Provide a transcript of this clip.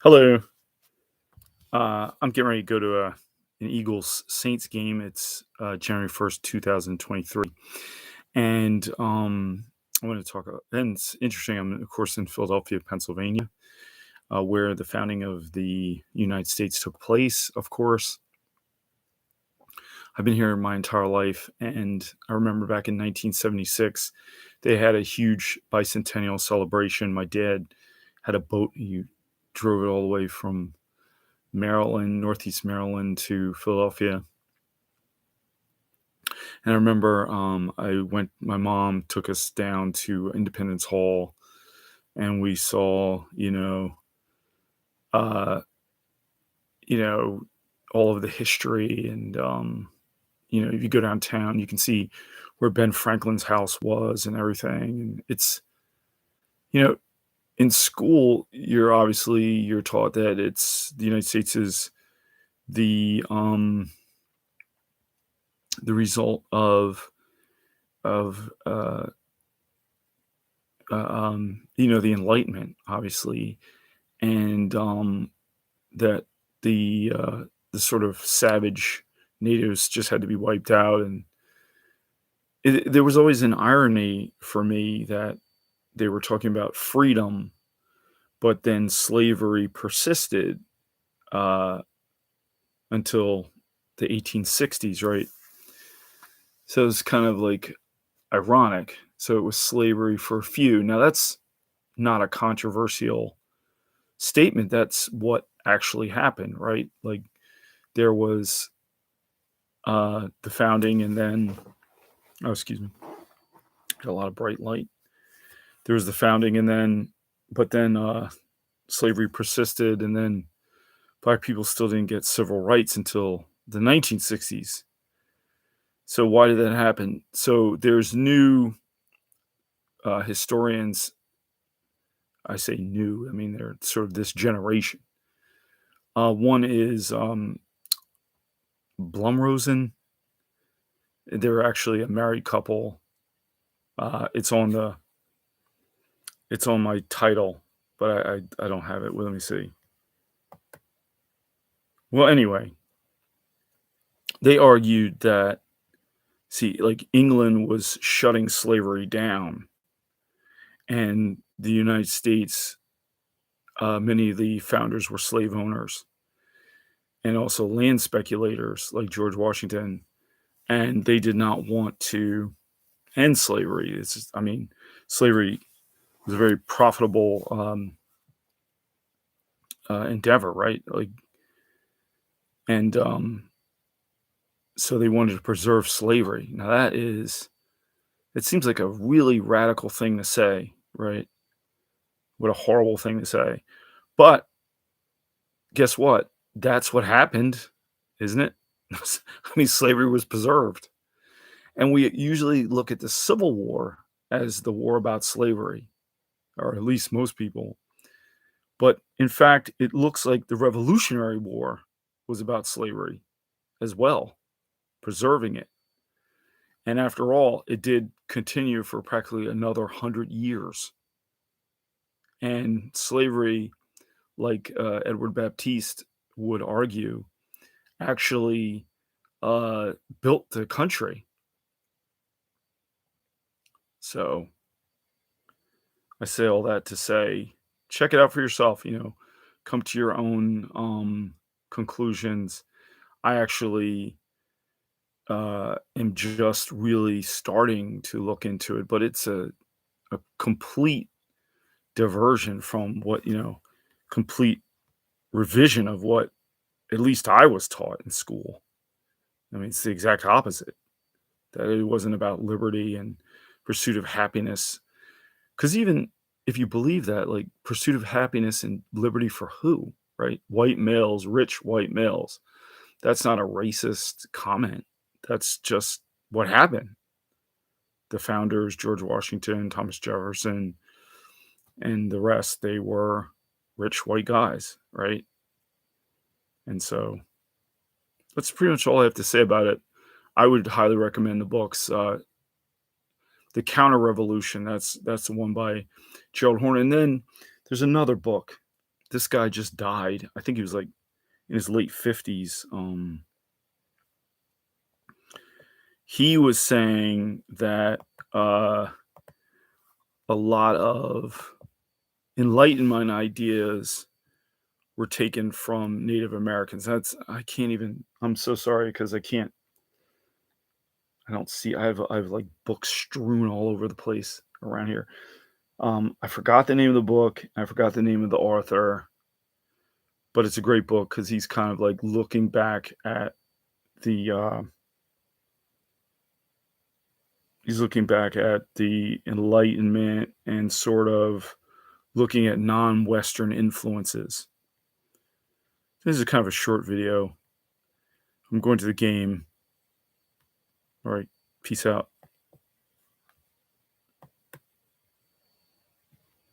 Hello. I'm getting ready to go to an Eagles Saints game. It's January 1st, 2023. And I want to talk about, and it's interesting. I'm, of course, in Philadelphia, Pennsylvania, where the founding of the United States took place, of course. I've been here my entire life. And I remember back in 1976, they had a huge bicentennial celebration. My dad had a boat. He drove it all the way from Maryland, Northeast Maryland to Philadelphia. And I remember my mom took us down to Independence Hall and we saw, uh, you know, all of the history and, if you go downtown, you can see where Ben Franklin's house was and everything. And it's, you know, in school, you're taught that it's the United States is the, um, the result of the Enlightenment, obviously, and that the sort of savage natives just had to be wiped out, and there was always an irony for me that they were talking about freedom, but then slavery persisted uh, until the 1860s, right? So it's kind of like ironic. So it was slavery for a few. Now that's not a controversial statement. That's what actually happened, right? Like there was the founding, and then oh, excuse me, got a lot of bright light. There was the founding, and then but then slavery persisted, and then black people still didn't get civil rights until the 1960s. So why did that happen? So there's new historians. I say new. I mean they're sort of this generation. One is Blumrosen. They're actually a married couple. It's on my title, but I don't have it. Well, let me see. Well, anyway, they argued that like England was shutting slavery down, and the United States, many of the founders were slave owners and also land speculators like George Washington, and they did not want to end slavery. I mean, slavery was a very profitable endeavor, right? Like, and so they wanted to preserve slavery. Now it seems like a really radical thing to say, right? What a horrible thing to say. But guess what? That's what happened, isn't it? I mean, slavery was preserved. And we usually look at the Civil War as the war about slavery, or at least most people. But in fact, it looks like the Revolutionary War was about slavery as well, preserving it. And after all, it did continue for practically another 100 years. And slavery, like Edward Baptiste would argue, actually uh, built the country. So I say all that to say, check it out for yourself. Come to your own conclusions. I actually am just really starting to look into it, but it's a complete diversion from complete revision of what at least I was taught in school. I mean, it's the exact opposite. That it wasn't about liberty and pursuit of happiness. Because even if you believe that, like pursuit of happiness and liberty for who, right? White males, rich white males. That's not a racist comment. That's just what happened. The founders, George Washington, Thomas Jefferson, and the rest, they were rich white guys, right? And so that's pretty much all I have to say about it. I would highly recommend the books. The Counter Revolution. That's the one by Gerald Horne. And then there's another book. this guy just died. I think he was, like, in his late 50s. He was saying that, uh, a lot of Enlightenment ideas were taken from Native Americans. That's I can't even I'm so sorry because I don't see I have, like, books strewn all over the place around here. I forgot the name of the book, I forgot the name of the author, but it's a great book because he's kind of, like, looking back at the, Enlightenment and sort of looking at non-Western influences. This is kind of a short video. I'm going to the game. Alright, peace out.